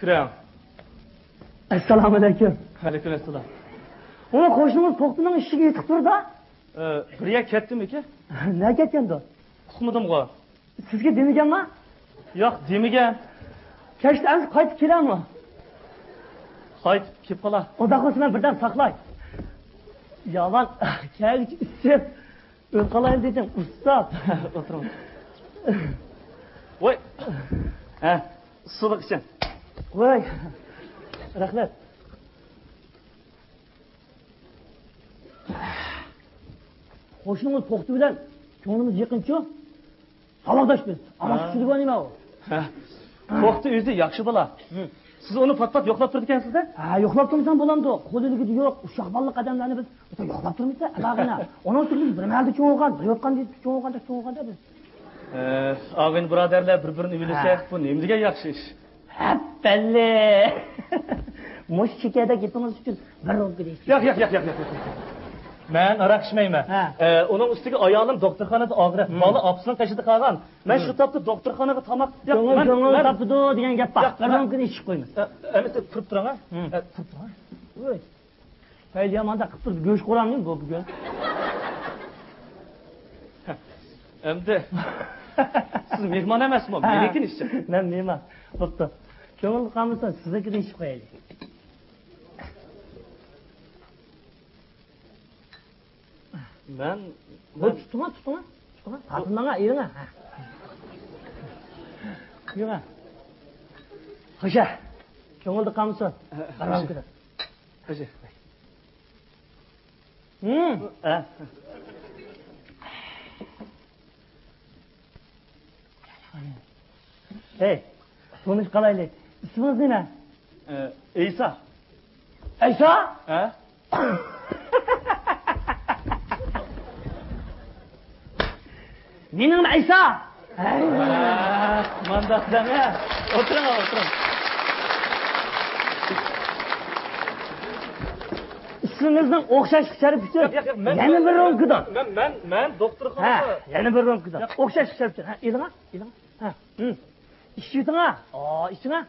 Kiram. Assalomu alaykum. Alaykum assalom. Ona qo'shnimiz to'xtining ishiga yetib turdi. Birga ketdimi aka? Nima ketgandi? Uqmadim-g'a. Sizga demaganmi? Yo'q, demagan. Kechda qaytib kelammi? Qaytib kelib qolar. Xudo xohlasa birdan saqlay. Yaman, kelib istib o'tqalayim dedim, ustoz. O'tiraman. Voy. Suviq ichin. Voy. Rahmat. Qo'shnimiz to'xti bilan ko'nglimiz yaqinchi. Saloqdashmiz. Amashchilik nima u? To'xti o'zi yaxshi bola. Siz uni pat-pat yo'qlab turdi ekansiz-da? Yo'qlab turmsan bo'lamdi. Qo'liligi yo'q, ushaqbonlik qadamlarni biz yo'qlab turmaysa, abag'ina. Ona turli bir malda cho'g'gan, bir yo'qgan deb cho'g'ganda biz. Og'in birodarlar bir-birini bilsa, bu nima degan yaxshi ish. Happalle. Mush chekada ketimiz uchun bir ro'zga deysiz. Yo'q. Men aroq ichmayman. Uning ustiga ayolim doktorxonada og'rib, bola opsining qashida qolgan. Men shu topda doktorxonaga tomoq ko'ngil topdi degan gap bor. Bir ro'zga ichib qo'ymiz. Endi turib turing-a? Turib turing. Voy. Fayliyamanda qilib turib go'sht qo'ramning bu bugun. Endi siz mehmon emasmi? Menikin ishchi. Men mehmon. Bo'pti. Ko'ngil qolmasa siznikini ichib qo'yaylik. Ben tutma. Hatınlana, yerine. Yürü. Hoşa. Köngülde kalmışsın. Karam kadar. Hoşa. Hey, konuş kalaylı. İsminiz ne? İsa. İsa? Mening Aysa. Mandaqdami? O'tiring. Ismingizning o'xshash sharifchi. Yana bir ro'mkidan. Men doktorxonada. Yana bir ro'mkidan. O'xshash sharifchi. Elinga? Ishidingmi? Ishingmi?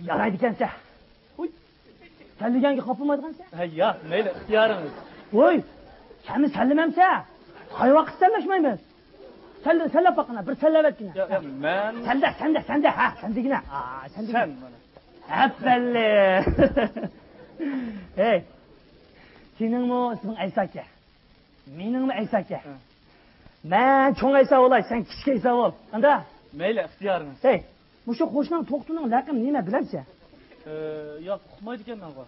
Yaraydı ekansa. Salliganga qopilmaydigansa? Yo'q, mayli, ixtiyoringiz. Voy, seni sallamamsa, qay vaqt sallashmaymiz. Sallab baqana, bir sallavatgina. Yo'q, men senda, sendagina. Sen mana. Happalle. Hey. Seningmi isming Aysa aka? Meningmi Aysa aka? Men cho'ng Aysa bo'lay, sen kichik Aysa bo'l. Anda? Mayli, ixtiyoringiz. Hey. Mushu qo'shning to'xtining laqim nima bilamsa? Yo'q, uqmaydi ekanman g'o.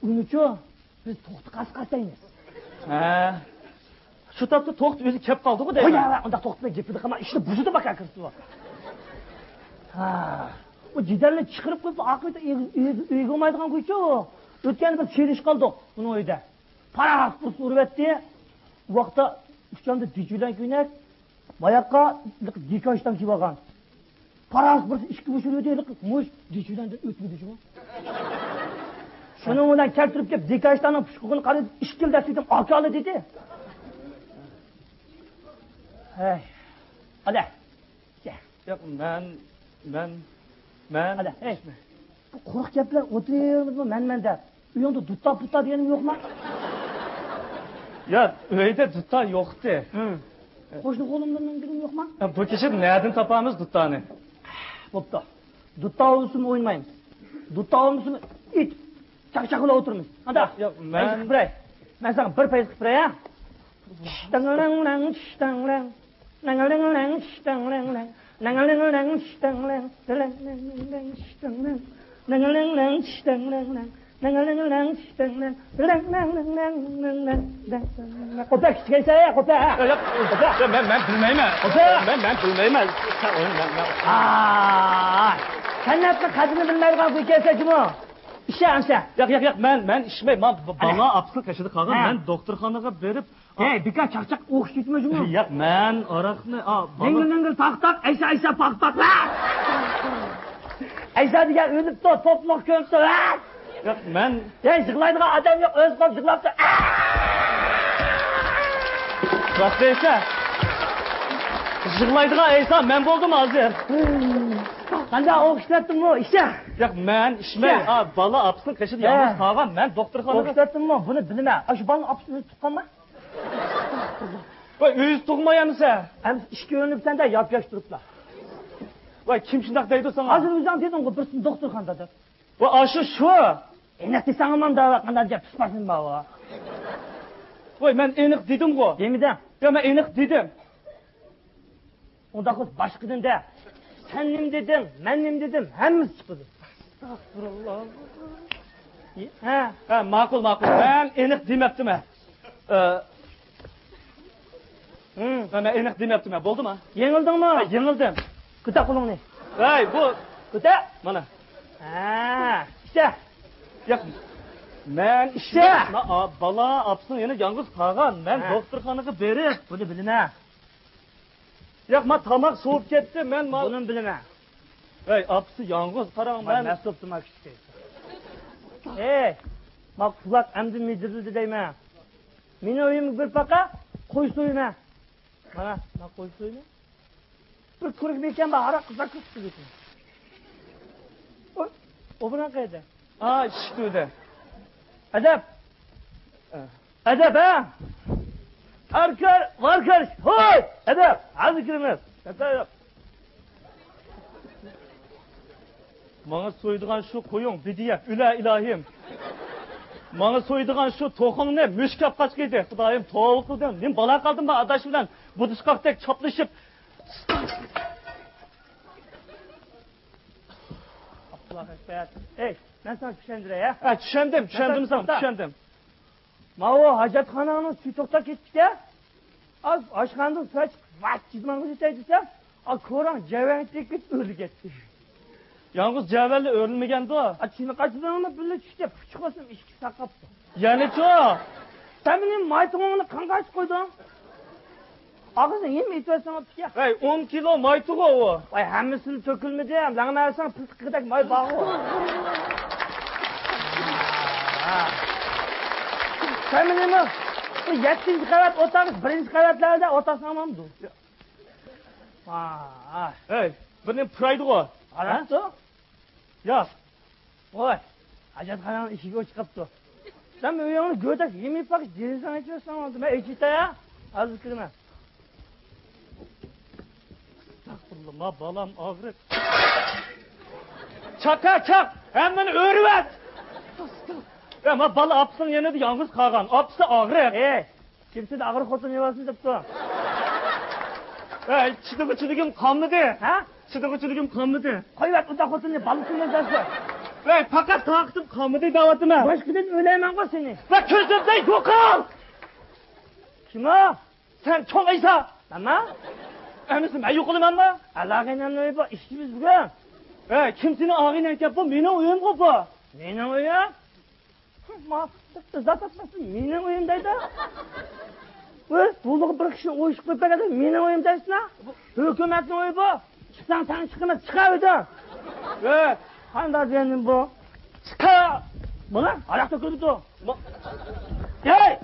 Unuchu biz to'xti qasqasaymiz. Shu topda to'xti o'zi kelib qoldi-ku deyman. Qo'ya, unda to'xtini gapida qama, ishni buzdi baka kirdi. O jidarni chiqirib qo'yib, oqibda uyga olmaydigan qo'ychi. O'tganda biz serish qoldik uni uyda. Paraq turib uribdi. Bu vaqtda uchamda dijulan kuynak, boyoqqa dikoshdan kelib olgan. Paras bir ishki bo'shirdi, mush dijudan o'tmadi shu. Shuning bilan keltirib kelib dikashdan pushqug'ini qarab ishkilda dedim, akali dedi. Hey. Ada. Yo'q, men Ada, hey. Bu qo'rq gaplar o'tiryapmizmi men deb. Uyingda dutta deganim yo'qmi? Yo'q, uyda dutta yo'qdi. Qo'shni qo'limdan deganim yo'qmi? Bu kecha nereden topamiz duttani? Bo'pti. Dutta olsimi o'ynaymiz. Dutta olmasimi it chaqchaqlab o'tiramiz. Ada. Yo'q, men sana bir payt qilib beray, ha? Qo'pa kichkaysa, qo'pa. Men bilmayman. Men bilmayman. San'atni qadrini bilmaydigan qo'y kelsa kim-o? Ishlamsa. Yo'q, men ishmayman. Bala apsil qashida qolgan. Men doktorxonaga berib, hey, bika chaqchaq o'qish ketmaymi? Yo'q, men aroqni, Dengil taq, Aysa paq. Aysa degan o'libdi, to'pmoq ko'ribdi. Yo'q, men yig'laydigan odam yo'q, o'z qolib yig'labdi. Bak Veysel. Yığılaydığa Eysan, ben buldum hazır. Qanday o'qishlatdimmi? Isha. Yo'q, men ishmay. Bola apsini qishida yolg'iz qolgan. Men doktorxonaga O'qishlatdimmi? Buni bilmayman. Shu bolani apsini tuqqanmi? voy, o'zi tug'mayamisa? Ham ishga yo'nibsanda yop-yosh turiblar. Voy, kim shundoq deydi senga? Hozir o'zing dedim-ku, bir doktorxonada deb. Voy, shu. Endi desang ham da'vat qanday deb pispasin baba. Voy, men aniq dedim-ku. Demidan. Yo, men aniq dedim. Unda qiz boshqadan de. Sen nim dedim, men nim dedim, hammasi chiqdi. Astagfirullah. Ha, ma'qul. Men aniq demabdim-a. Men aniq demabdim-a. Bo'ldimi? Yengildingmi? Yengildim. Kuta qo'lingni. Voy, bu Kuta. mana. Ha, işte. Yo'q. Men İşte. Bola apsini yana yolg'iz qolgan. Men doktorxonaga berib, Buni bilma. yo'q, men tomoq sovib ketdi. Men Buni bilma. voy, apsi yolg'iz qarang, Men men nasıl tutmak istiyorum. Bak kulak emdi midirildi deyme. Mini oyun bir paka, koy soyuna. Bana koy soyuna. Bir kırık birken bak ara kızak kızdı bütün. O buna kaydı. ishdi. Edep. Edep ha. Arkar. Hoy. Edep. Hadi kirimiz. Edep. Bana soyduğun şu koyun, bidiye, üle ilahim. Bana soyduğun şu tohum ne? Müşkap kaç giydi. Kudayım, toğul kıldım. Ben bala kaldım ben adaş bilen. Bu dışkaktek çaplaşıp. Allah ekber. Ey, ben sana düşendire ya. Düşendim sana, düşendim. Mao hacatxonani suytoqda ketdik ya. Az oshxonada soch vat chizmangni yetaydi desam, ko'rang javangdek o'lib ketdi. Yalnız cevherle örülmegende o. Chini qachidanmi birga tushdi, puch qolsam ishki saqabdi. Yani o. Sen benim maytug'imni qanqa ochib qo'yding? Og'zini yem aytvasan optika. Hey, 10 kilo maytuğu o. Vay hammasini to'kilmidi ham, langmasan piltiqidek may bog'i. Sen benim bu 7. qavat o'tamiz, 1. qavatlarda o'tasan hamdu. Hey, benim praydı o. Araptı? Ya. Voy, hajatxonani eshigi ochib qolibdi. Sen bu yo'g'ini go'dak yemay paqib derazadan aytvasan oldi. Men echita ya. Hozir kiraman. Astagfirullah, balam ağrık. Çak. Hemen örüvet. Ama bala apsın yanında yalnız kalgan. Apsı ağrık. Kimse de ağır xotin yevasın depti. Çıdıgım kanlıdı. Ha? Çıdıgım kanlıdı. Qo'yvat uda xotinni balısını dersi. Fakat taktım kanlıdı davatıma. Boshqadan o'layman qo'y seni. Ve közümden yok al. Kim o? Sen çok İsa. Nima? Emisin ben yok olayım mı? Alag'ingdan bu ishimiz bugun. Kimsini ağrıyla yapma, beni uyum kopu. Mening uyim? Zat atmasın, mening uyim deydi. Bulduğu bir kishi o'yishib qo'yib mening uyim deysin ha? Hukumatning uyi bu. Chiqsang seni chiqamas, chiqaverdi. Qanday benim bu? Chiqa! Buni, aloq to'kilibdi. Hey!